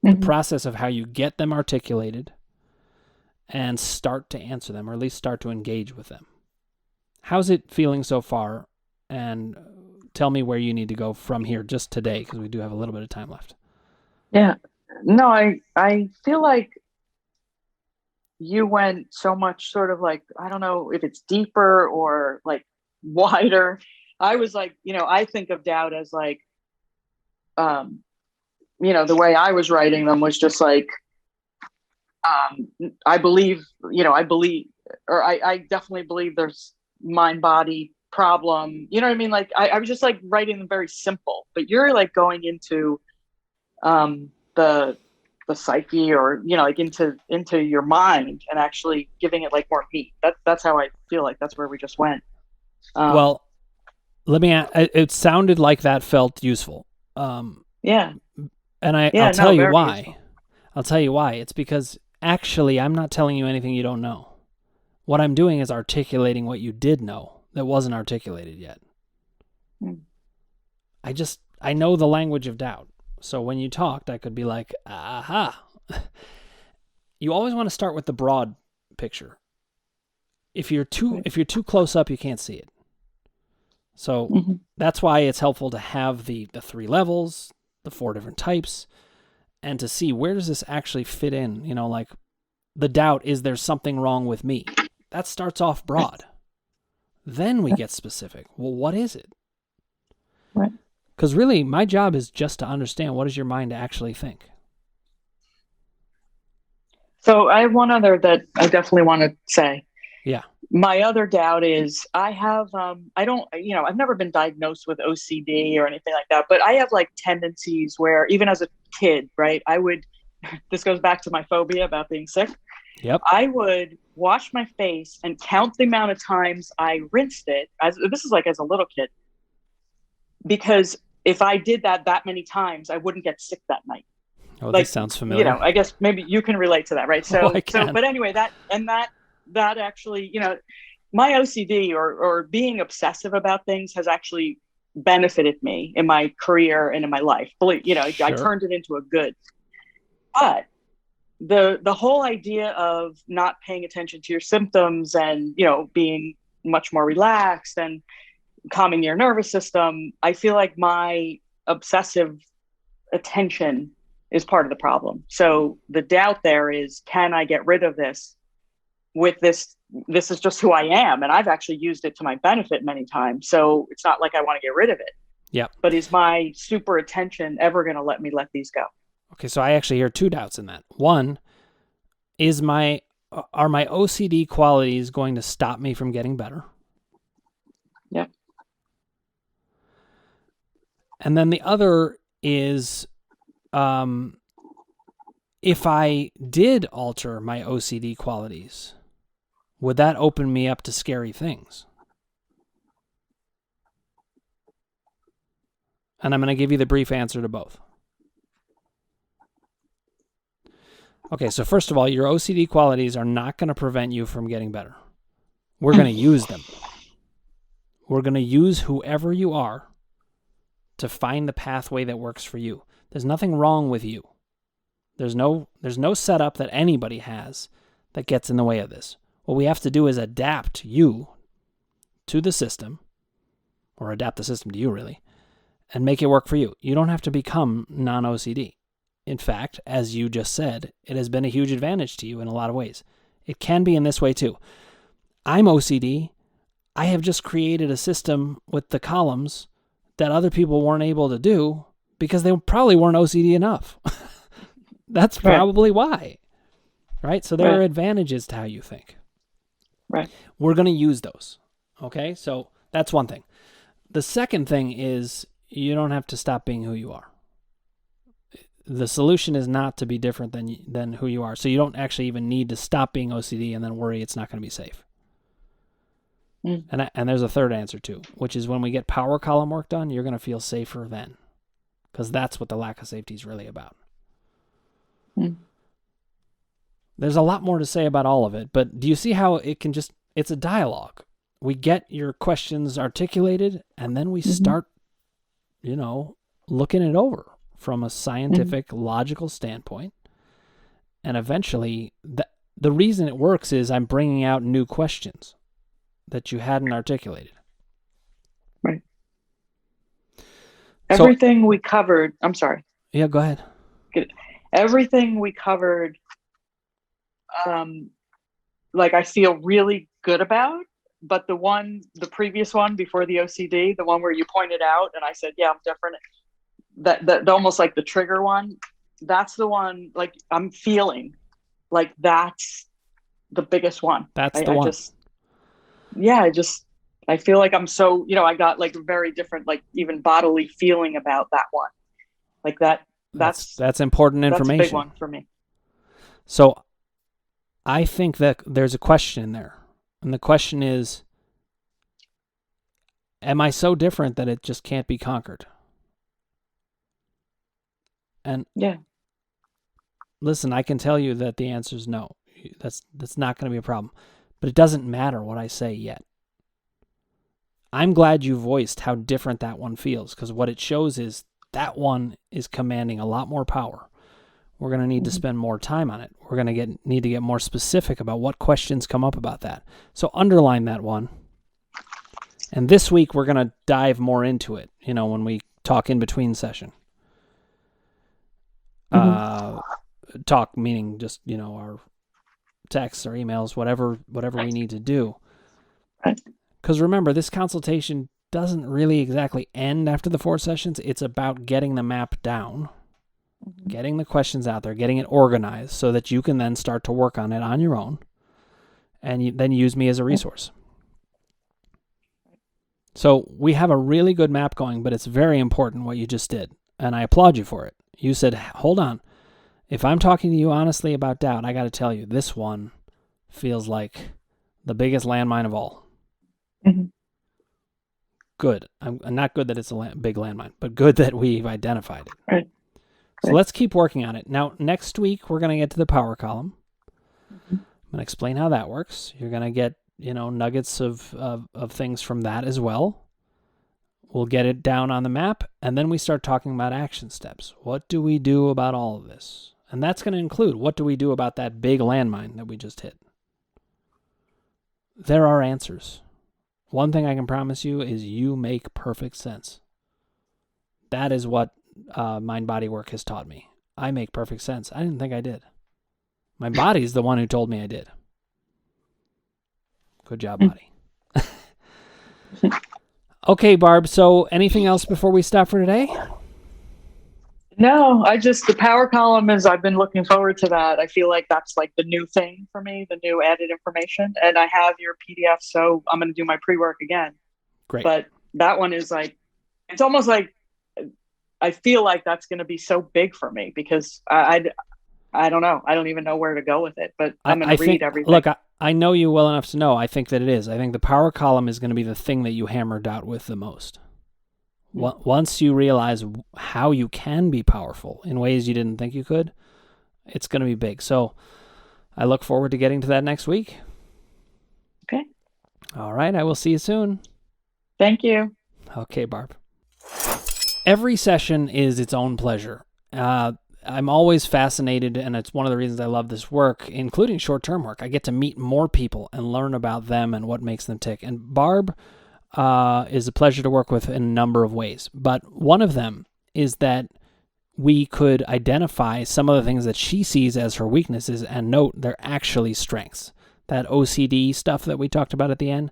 Mm-hmm. The process of how you get them articulated and start to answer them, or at least start to engage with them. How's it feeling so far? And tell me where you need to go from here just today, because we do have a little bit of time left. Yeah. No, I feel like you went so much sort of like, I don't know if it's deeper or like wider. I was like, I think of doubt as like, the way I was writing them was just like, I definitely believe there's mind-body problem. You know what I mean? Like I was just like writing them very simple, but you're like going into the psyche, or like into your mind and actually giving it like more meat. That's how I feel like that's where we just went. Well, let me it sounded like that felt useful. Yeah. And I'll tell you why. Useful. I'll tell you why. It's because actually I'm not telling you anything you don't know. What I'm doing is articulating what you did know that wasn't articulated yet. I know the language of doubt. So when you talked, I could be like, aha. You always want to start with the broad picture. If you're too close up, you can't see it. So that's why it's helpful to have the 3 levels, the 4 different types, and to see where does this actually fit in. Like the doubt is, there's something wrong with me. That starts off broad. Then we get specific. Well, what is it? Right. Because really, my job is just to understand, what does your mind actually think? So I have one other that I definitely want to say. Yeah. My other doubt is I have, I've never been diagnosed with OCD or anything like that, but I have like tendencies where even as a kid, right, this goes back to my phobia about being sick. Yep. I would wash my face and count the amount of times I rinsed it. This is like as a little kid. Because if I did that many times, I wouldn't get sick that night. Oh, this sounds familiar. I guess maybe you can relate to that, right? So, I can. But anyway, that that actually, my OCD or being obsessive about things has actually benefited me in my career and in my life. I turned it into a good. But the whole idea of not paying attention to your symptoms and, being much more relaxed and calming your nervous system, I feel like my obsessive attention is part of the problem. So the doubt there is, can I get rid of this with this? This is just who I am. And I've actually used it to my benefit many times. So it's not like I want to get rid of it. Yeah. But is my super attention ever going to let me let these go? Okay, so I actually hear two doubts in that. One, are my OCD qualities going to stop me from getting better? Yeah. And then the other is, if I did alter my OCD qualities, would that open me up to scary things? And I'm going to give you the brief answer to both. Okay, so first of all, your OCD qualities are not going to prevent you from getting better. We're going to use them. We're going to use whoever you are to find the pathway that works for you. There's nothing wrong with you. There's no setup that anybody has that gets in the way of this. What we have to do is adapt you to the system, or adapt the system to you, really, and make it work for you. You don't have to become non-OCD. In fact, as you just said, it has been a huge advantage to you in a lot of ways. It can be in this way too. I'm OCD. I have just created a system with the columns that other people weren't able to do because they probably weren't OCD enough. That's probably why. Right? So there are advantages to how you think. Right. We're going to use those. Okay? So that's one thing. The second thing is you don't have to stop being who you are. The solution is not to be different than who you are. So you don't actually even need to stop being OCD and then worry it's not going to be safe. And there's a third answer too, which is when we get power column work done, you're going to feel safer then, because that's what the lack of safety is really about. There's a lot more to say about all of it, but do you see how it's a dialogue? We get your questions articulated, and then we start, looking it over from a scientific, logical standpoint. And eventually, the reason it works is I'm bringing out new questions that you hadn't articulated. Right. Everything we covered, I'm sorry. Yeah, go ahead. Everything we covered, I feel really good about, but the previous one before the OCD, the one where you pointed out and I said, yeah, I'm different. That almost like the trigger one, that's the one, like I'm feeling like that's the biggest one. That's the one. I feel like I'm so, I got like a very different, like even bodily feeling about that one. Like that's important information. That's a big one for me. So I think that there's a question in there. And the question is, am I so different that it just can't be conquered? And listen, I can tell you that the answer is no. That's not going to be a problem. But it doesn't matter what I say yet. I'm glad you voiced how different that one feels, because what it shows is that one is commanding a lot more power. We're going to need to spend more time on it. We're going to need to get more specific about what questions come up about that. So underline that one. And this week we're going to dive more into it, when we talk in between session. Talk meaning just, our texts or emails, whatever we need to do. Because remember, this consultation doesn't really exactly end after the 4 sessions. It's about getting the map down, getting the questions out there, getting it organized so that you can then start to work on it on your own and then use me as a resource. So we have a really good map going, but it's very important what you just did. And I applaud you for it. You said, hold on. If I'm talking to you honestly about doubt, I got to tell you, this one feels like the biggest landmine of all. Good. I'm not good that it's a big landmine, but good that we've identified it. Right. So let's keep working on it. Now, next week, we're going to get to the power column. going to explain how that works. You're going to get, nuggets of things from that as well. We'll get it down on the map, and then we start talking about action steps. What do we do about all of this? And that's going to include, what do we do about that big landmine that we just hit? There are answers. One thing I can promise you is you make perfect sense. That is what mind-body work has taught me. I make perfect sense. I didn't think I did. My body's the one who told me I did. Good job, body. Okay, Barb, so anything else before we stop for today? No, the power column I've been looking forward to that. I feel like that's like the new thing for me, the new added information. And I have your PDF, so I'm going to do my pre-work again. Great. But that one is it's almost like, I feel like that's going to be so big for me because I don't know. I don't even know where to go with it, but I'm going to read everything. Look, I know you well enough to know. I think that it is. I think the power column is going to be the thing that you hammered out with the most. Once you realize how you can be powerful in ways you didn't think you could, it's going to be big. So I look forward to getting to that next week. Okay. All right. I will see you soon. Thank you. Okay, Barb. Every session is its own pleasure. I'm always fascinated, and it's one of the reasons I love this work, including short-term work. I get to meet more people and learn about them and what makes them tick. And Barb is a pleasure to work with in a number of ways. But one of them is that we could identify some of the things that she sees as her weaknesses and note they're actually strengths. That OCD stuff that we talked about at the end,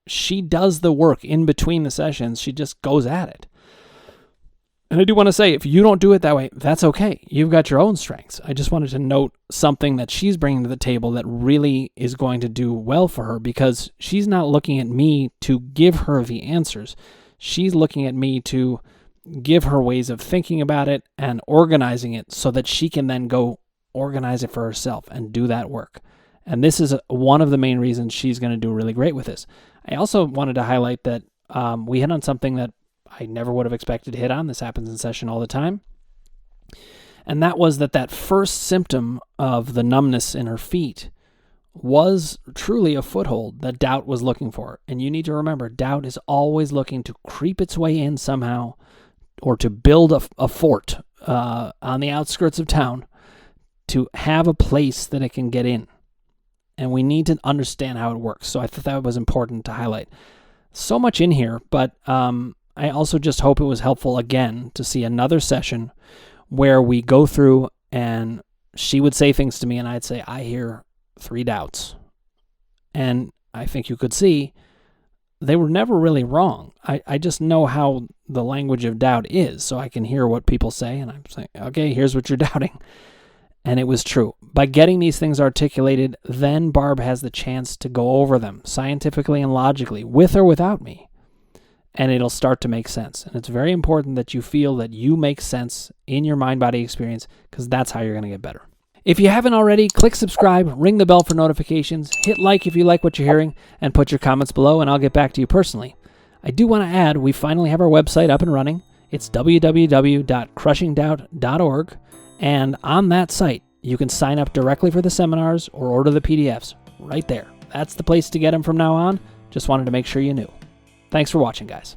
she does the work in between the sessions. She just goes at it. And I do want to say, if you don't do it that way, that's okay. You've got your own strengths. I just wanted to note something that she's bringing to the table that really is going to do well for her, because she's not looking at me to give her the answers. She's looking at me to give her ways of thinking about it and organizing it so that she can then go organize it for herself and do that work. And this is one of the main reasons she's going to do really great with this. I also wanted to highlight that we hit on something that I never would have expected to hit on. This happens in session all the time. And that was that first symptom of the numbness in her feet was truly a foothold that doubt was looking for. And you need to remember, doubt is always looking to creep its way in somehow, or to build a fort on the outskirts of town to have a place that it can get in. And we need to understand how it works. So I thought that was important to highlight. So much in here, but I also just hope it was helpful again to see another session where we go through and she would say things to me and I'd say, I hear 3 doubts. And I think you could see they were never really wrong. I just know how the language of doubt is, so I can hear what people say and I'm saying, okay, here's what you're doubting. And it was true. By getting these things articulated, then Barb has the chance to go over them scientifically and logically, with or without me. And it'll start to make sense. And it's very important that you feel that you make sense in your mind-body experience, because that's how you're going to get better. If you haven't already, click subscribe, ring the bell for notifications, hit like if you like what you're hearing, and put your comments below, and I'll get back to you personally. I do want to add, we finally have our website up and running. It's www.crushingdoubt.org, and on that site, you can sign up directly for the seminars or order the PDFs right there. That's the place to get them from now on. Just wanted to make sure you knew. Thanks for watching, guys.